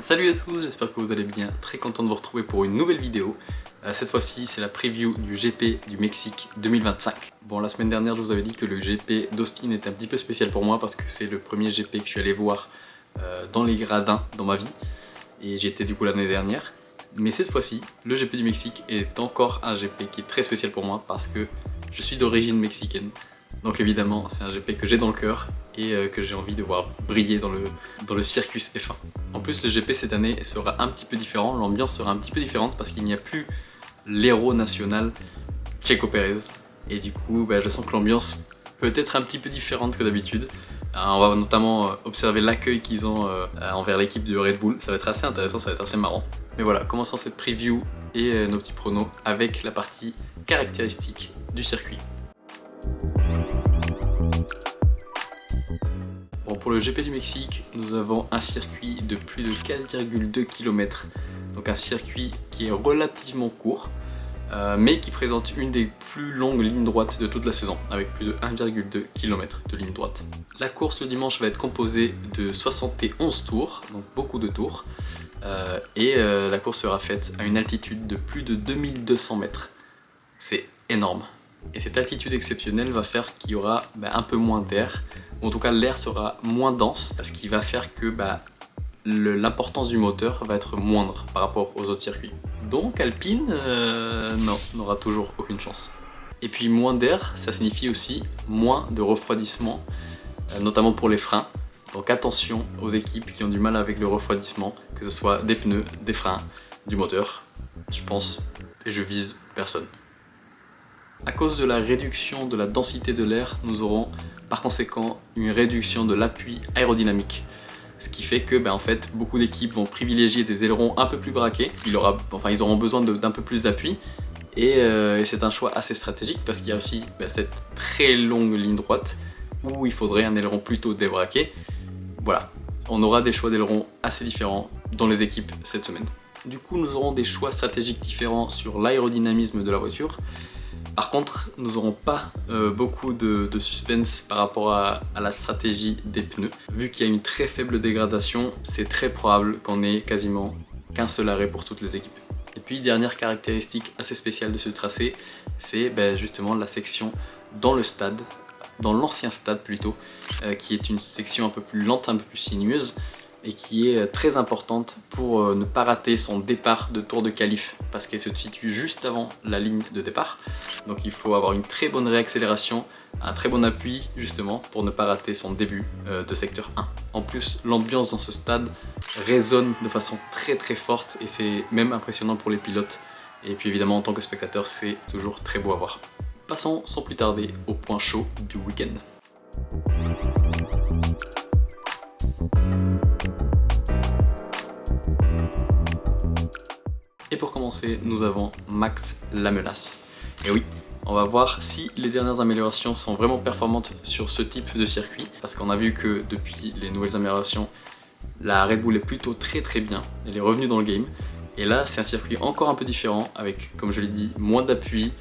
Salut à tous, j'espère que vous allez bien, très content de vous retrouver pour une nouvelle vidéo. Cette fois-ci c'est la preview du GP du Mexique 2025. Bon, la semaine dernière je vous avais dit que le GP d'Austin était un petit peu spécial pour moi parce que c'est le premier GP que je suis allé voir dans les gradins dans ma vie. Et j'y étais du coup l'année dernière. Mais cette fois-ci, le GP du Mexique est encore un GP qui est très spécial pour moi parce que je suis d'origine mexicaine. Donc évidemment c'est un GP que j'ai dans le cœur et que j'ai envie de voir briller dans le Circus F1. En plus le GP cette année sera un petit peu différent, l'ambiance sera un petit peu différente parce qu'il n'y a plus l'héros national Checo Pérez. Et du coup je sens que l'ambiance peut être un petit peu différente que d'habitude. On va notamment observer l'accueil qu'ils ont envers l'équipe de Red Bull, ça va être assez intéressant, ça va être assez marrant. Mais voilà, commençons cette preview et nos petits pronos avec la partie caractéristique du circuit. Bon, pour le GP du Mexique, nous avons un circuit de plus de 4,2 km, donc un circuit qui est relativement court, mais qui présente une des plus longues lignes droites de toute la saison, avec plus de 1,2 km de ligne droite. La course le dimanche va être composée de 71 tours, donc beaucoup de tours, et la course sera faite à une altitude de plus de 2200 mètres. C'est énorme. Et cette altitude exceptionnelle va faire qu'il y aura un peu moins d'air, ou en tout cas l'air sera moins dense, ce qui va faire que l'importance du moteur va être moindre par rapport aux autres circuits. Donc Alpine, non, n'aura toujours aucune chance. Et puis moins d'air, ça signifie aussi moins de refroidissement, notamment pour les freins. Donc attention aux équipes qui ont du mal avec le refroidissement, que ce soit des pneus, des freins, du moteur. Je pense, et je vise personne. À cause de la réduction de la densité de l'air, nous aurons par conséquent une réduction de l'appui aérodynamique. Ce qui fait que en fait, beaucoup d'équipes vont privilégier des ailerons un peu plus braqués. Ils auront besoin d'un peu plus d'appui. Et c'est un choix assez stratégique parce qu'il y a aussi cette très longue ligne droite où il faudrait un aileron plutôt débraqué. Voilà, on aura des choix d'ailerons assez différents dans les équipes cette semaine. Du coup, nous aurons des choix stratégiques différents sur l'aérodynamisme de la voiture. Par contre, nous n'aurons pas beaucoup de suspense par rapport à la stratégie des pneus. Vu qu'il y a une très faible dégradation, c'est très probable qu'on ait quasiment qu'un seul arrêt pour toutes les équipes. Et puis, dernière caractéristique assez spéciale de ce tracé, c'est justement la section dans le stade, dans l'ancien stade plutôt, qui est une section un peu plus lente, un peu plus sinueuse, et qui est très importante pour ne pas rater son départ de tour de qualif parce qu'elle se situe juste avant la ligne de départ. Donc il faut avoir une très bonne réaccélération, un très bon appui justement pour ne pas rater son début de secteur 1. En plus, l'ambiance dans ce stade résonne de façon très forte et c'est même impressionnant pour les pilotes. Et puis évidemment en tant que spectateur, c'est toujours très beau à voir. Passons sans plus tarder au point chaud du week-end. Et pour commencer, nous avons Max la menace. Et oui, on va voir si les dernières améliorations sont vraiment performantes sur ce type de circuit. Parce qu'on a vu que depuis les nouvelles améliorations, la Red Bull est plutôt très bien. Elle est revenue dans le game. Et là, c'est un circuit encore un peu différent avec, comme je l'ai dit, moins d'appui.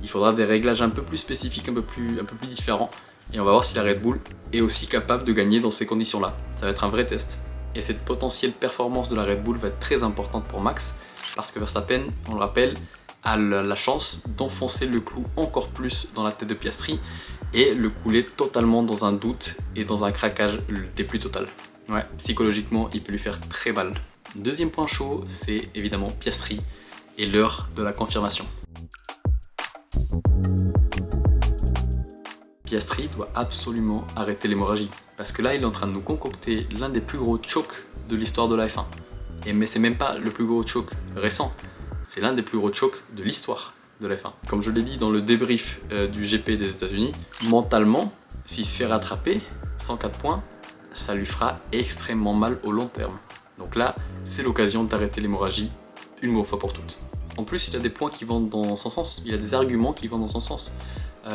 Il faudra des réglages un peu plus spécifiques, un peu plus différents. Et on va voir si la Red Bull est aussi capable de gagner dans ces conditions-là. Ça va être un vrai test. Et cette potentielle performance de la Red Bull va être très importante pour Max. Parce que Verstappen, on le rappelle, a la chance d'enfoncer le clou encore plus dans la tête de Piastri et le couler totalement dans un doute et dans un craquage des plus total. Ouais, psychologiquement, il peut lui faire très mal. Deuxième point chaud, c'est évidemment Piastri et l'heure de la confirmation. Piastri doit absolument arrêter l'hémorragie parce que là, il est en train de nous concocter l'un des plus gros chokes de l'histoire de la F1. Mais c'est même pas le plus gros choc récent, c'est l'un des plus gros chocs de l'histoire de la F1. Comme je l'ai dit dans le débrief du GP des États-Unis, mentalement, s'il se fait rattraper, 104 points, ça lui fera extrêmement mal au long terme. Donc là, c'est l'occasion d'arrêter l'hémorragie une bonne fois pour toutes. En plus, il a des points qui vont dans son sens, il a des arguments qui vont dans son sens.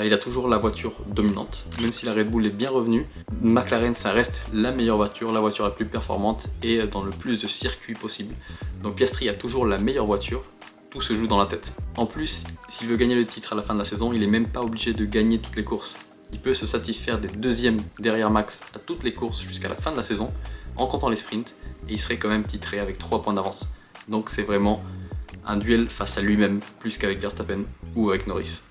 Il a toujours la voiture dominante, même si la Red Bull est bien revenue. McLaren, ça reste la meilleure voiture, la voiture la plus performante et dans le plus de circuits possible. Donc Piastri a toujours la meilleure voiture, tout se joue dans la tête. En plus, s'il veut gagner le titre à la fin de la saison, il n'est même pas obligé de gagner toutes les courses. Il peut se satisfaire des deuxièmes derrière Max à toutes les courses jusqu'à la fin de la saison, en comptant les sprints, et il serait quand même titré avec 3 points d'avance. Donc c'est vraiment un duel face à lui-même, plus qu'avec Verstappen ou avec Norris.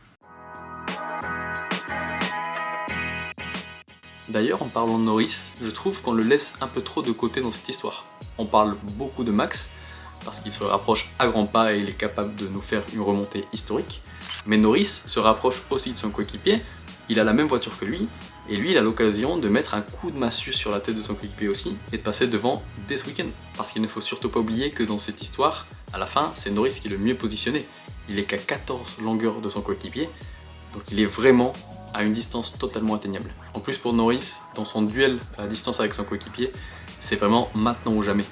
D'ailleurs, en parlant de Norris, je trouve qu'on le laisse un peu trop de côté dans cette histoire. On parle beaucoup de Max, parce qu'il se rapproche à grands pas et il est capable de nous faire une remontée historique. Mais Norris se rapproche aussi de son coéquipier, il a la même voiture que lui, et lui il a l'occasion de mettre un coup de massue sur la tête de son coéquipier aussi, et de passer devant dès ce week-end. Parce qu'il ne faut surtout pas oublier que dans cette histoire, à la fin, c'est Norris qui est le mieux positionné. Il est qu'à 14 longueurs de son coéquipier, donc il est vraiment à une distance totalement atteignable. En plus pour Norris, dans son duel à distance avec son coéquipier, c'est vraiment maintenant ou jamais.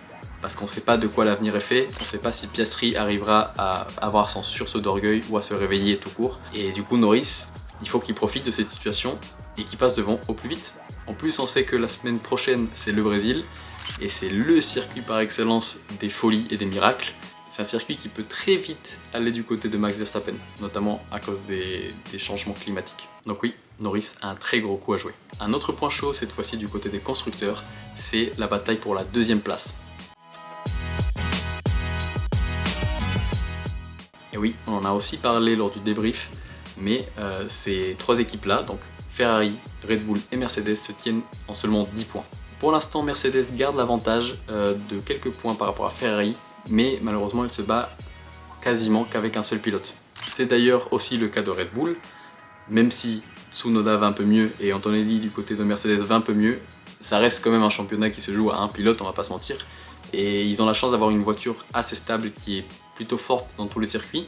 Parce qu'on ne sait pas de quoi l'avenir est fait, on ne sait pas si Piastri arrivera à avoir son sursaut d'orgueil ou à se réveiller tout court. Et du coup Norris, il faut qu'il profite de cette situation et qu'il passe devant au plus vite. En plus on sait que la semaine prochaine c'est le Brésil, et c'est le circuit par excellence des folies et des miracles. C'est un circuit qui peut très vite aller du côté de Max Verstappen, notamment à cause des changements climatiques. Donc oui, Norris a un très gros coup à jouer. Un autre point chaud cette fois-ci du côté des constructeurs, c'est la bataille pour la deuxième place. Et oui, on en a aussi parlé lors du débrief, mais ces 3 équipes-là, donc Ferrari, Red Bull et Mercedes, se tiennent en seulement 10 points. Pour l'instant, Mercedes garde l'avantage de quelques points par rapport à Ferrari, mais malheureusement, elle se bat quasiment qu'avec un seul pilote. C'est d'ailleurs aussi le cas de Red Bull, même si Tsunoda va un peu mieux et Antonelli du côté de Mercedes va un peu mieux, ça reste quand même un championnat qui se joue à un pilote, on va pas se mentir, et ils ont la chance d'avoir une voiture assez stable qui est plutôt forte dans tous les circuits,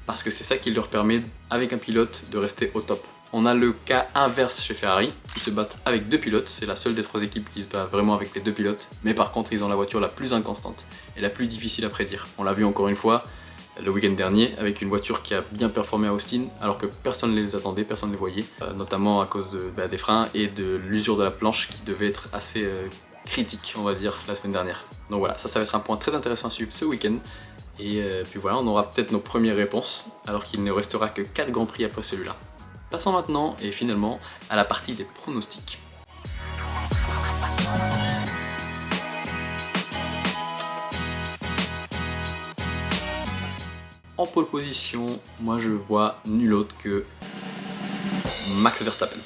parce que c'est ça qui leur permet, avec un pilote, de rester au top. On a le cas inverse chez Ferrari, ils se battent avec 2 pilotes, c'est la seule des 3 équipes qui se bat vraiment avec les 2 pilotes, mais par contre ils ont la voiture la plus inconstante et la plus difficile à prédire. On l'a vu encore une fois le week-end dernier avec une voiture qui a bien performé à Austin alors que personne ne les attendait, personne ne les voyait, notamment à cause des freins et de l'usure de la planche qui devait être assez critique, on va dire, la semaine dernière. Donc voilà, ça va être un point très intéressant à suivre ce week-end. Et puis voilà, on aura peut-être nos premières réponses, alors qu'il ne restera que 4 Grands Prix après celui-là. Passons maintenant, et finalement, à la partie des pronostics. En pole position, moi je vois nul autre que Max Verstappen.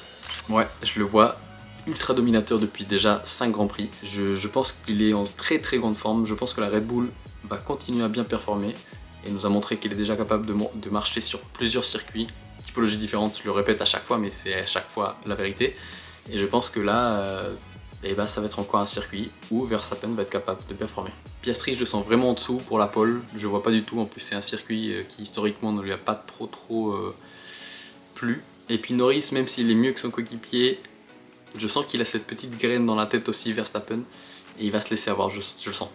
Ouais, je le vois ultra dominateur depuis déjà 5 Grands Prix. Je pense qu'il est en très très grande forme, je pense que la Red Bull va continuer à bien performer et nous a montré qu'il est déjà capable de marcher sur plusieurs circuits, typologies différentes, je le répète à chaque fois mais c'est à chaque fois la vérité. Et je pense que là, ça va être encore un circuit où Verstappen va être capable de performer. Piastri je le sens vraiment en dessous pour la pole, je vois pas du tout, en plus c'est un circuit qui historiquement ne lui a pas trop plu. Et puis Norris, même s'il est mieux que son coéquipier, je sens qu'il a cette petite graine dans la tête aussi, Verstappen, et il va se laisser avoir, je le sens.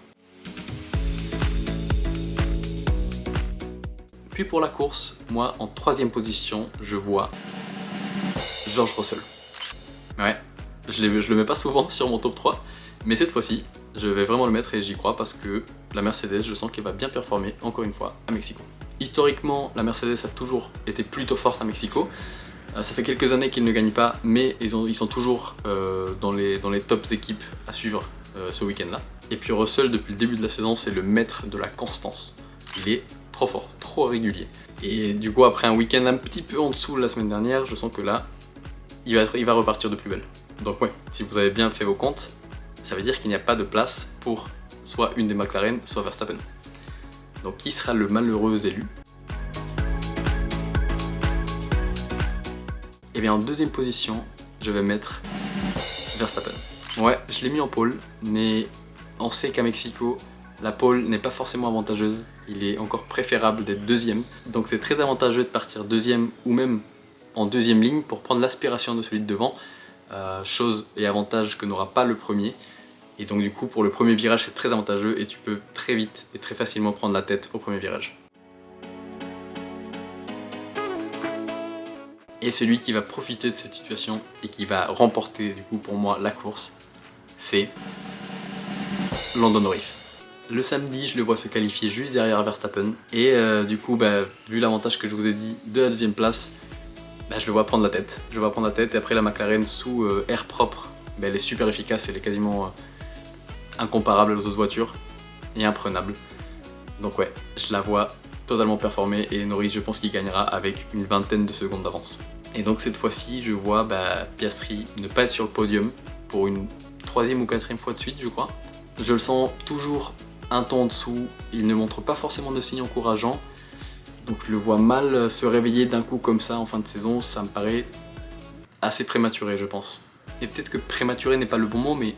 Puis pour la course, moi en 3ème position, je vois George Russell. Ouais, je le mets pas souvent sur mon top 3, mais cette fois-ci, je vais vraiment le mettre et j'y crois parce que la Mercedes, je sens qu'elle va bien performer, encore une fois, à Mexico. Historiquement, la Mercedes a toujours été plutôt forte à Mexico. Ça fait quelques années qu'ils ne gagnent pas, mais ils sont toujours dans les tops équipes à suivre ce week-end-là. Et puis Russell, depuis le début de la saison, c'est le maître de la constance. Il est trop fort, trop régulier. Et du coup, après un week-end un petit peu en dessous la semaine dernière, je sens que là, il va repartir de plus belle. Donc ouais, si vous avez bien fait vos comptes, ça veut dire qu'il n'y a pas de place pour soit une des McLaren, soit Verstappen. Donc qui sera le malheureux élu? Et bien en 2ème position, je vais mettre Verstappen. Ouais, je l'ai mis en pole, mais on sait qu'à Mexico, la pole n'est pas forcément avantageuse. Il est encore préférable d'être 2ème. Donc c'est très avantageux de partir 2ème ou même en 2ème ligne pour prendre l'aspiration de celui de devant. Chose et avantage que n'aura pas le premier. Et donc du coup pour le premier virage c'est très avantageux et tu peux très vite et très facilement prendre la tête au premier virage. Et celui qui va profiter de cette situation et qui va remporter du coup pour moi la course, c'est Lando Norris. Le samedi, je le vois se qualifier juste derrière Verstappen et du coup, vu l'avantage que je vous ai dit de la 2ème place, je le vois prendre la tête. Je le vois prendre la tête et après la McLaren sous air propre, elle est super efficace, elle est quasiment incomparable aux autres voitures et imprenable. Donc ouais, je la vois totalement performer et Norris je pense qu'il gagnera avec une vingtaine de secondes d'avance. Et donc cette fois-ci je vois Piastri ne pas être sur le podium pour une troisième ou quatrième fois de suite je crois. Je le sens toujours un ton en dessous, il ne montre pas forcément de signes encourageants. Donc je le vois mal se réveiller d'un coup comme ça en fin de saison, ça me paraît assez prématuré je pense. Et peut-être que prématuré n'est pas le bon mot, mais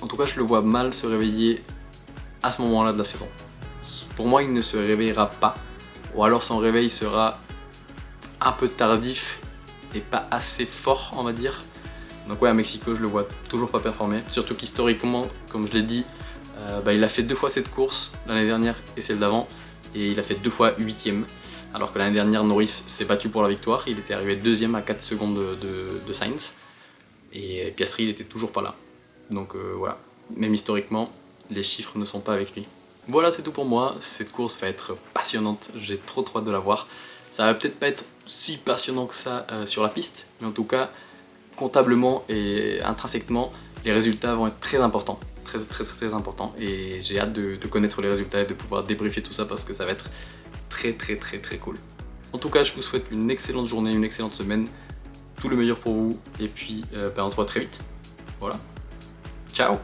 en tout cas je le vois mal se réveiller à ce moment-là de la saison. Pour moi il ne se réveillera pas, ou alors son réveil sera un peu tardif et pas assez fort on va dire. Donc ouais, à Mexico je le vois toujours pas performer, surtout qu'historiquement comme je l'ai dit, il a fait 2 fois cette course, l'année dernière et celle d'avant, et il a fait 2 fois 8ème, alors que l'année dernière Norris s'est battu pour la victoire, il était arrivé 2ème à 4 secondes de Sainz, et Piastri il était toujours pas là. Donc voilà, même historiquement, les chiffres ne sont pas avec lui. Voilà, c'est tout pour moi, cette course va être passionnante, j'ai trop hâte de la voir. Ça va peut-être pas être si passionnant que ça sur la piste, mais en tout cas, comptablement et intrinsèquement, les résultats vont être très importants. Très importants, et j'ai hâte de connaître les résultats et de pouvoir débriefer tout ça parce que ça va être très cool. En tout cas, je vous souhaite une excellente journée, une excellente semaine, tout le meilleur pour vous, et puis on se voit très vite. Voilà, ciao!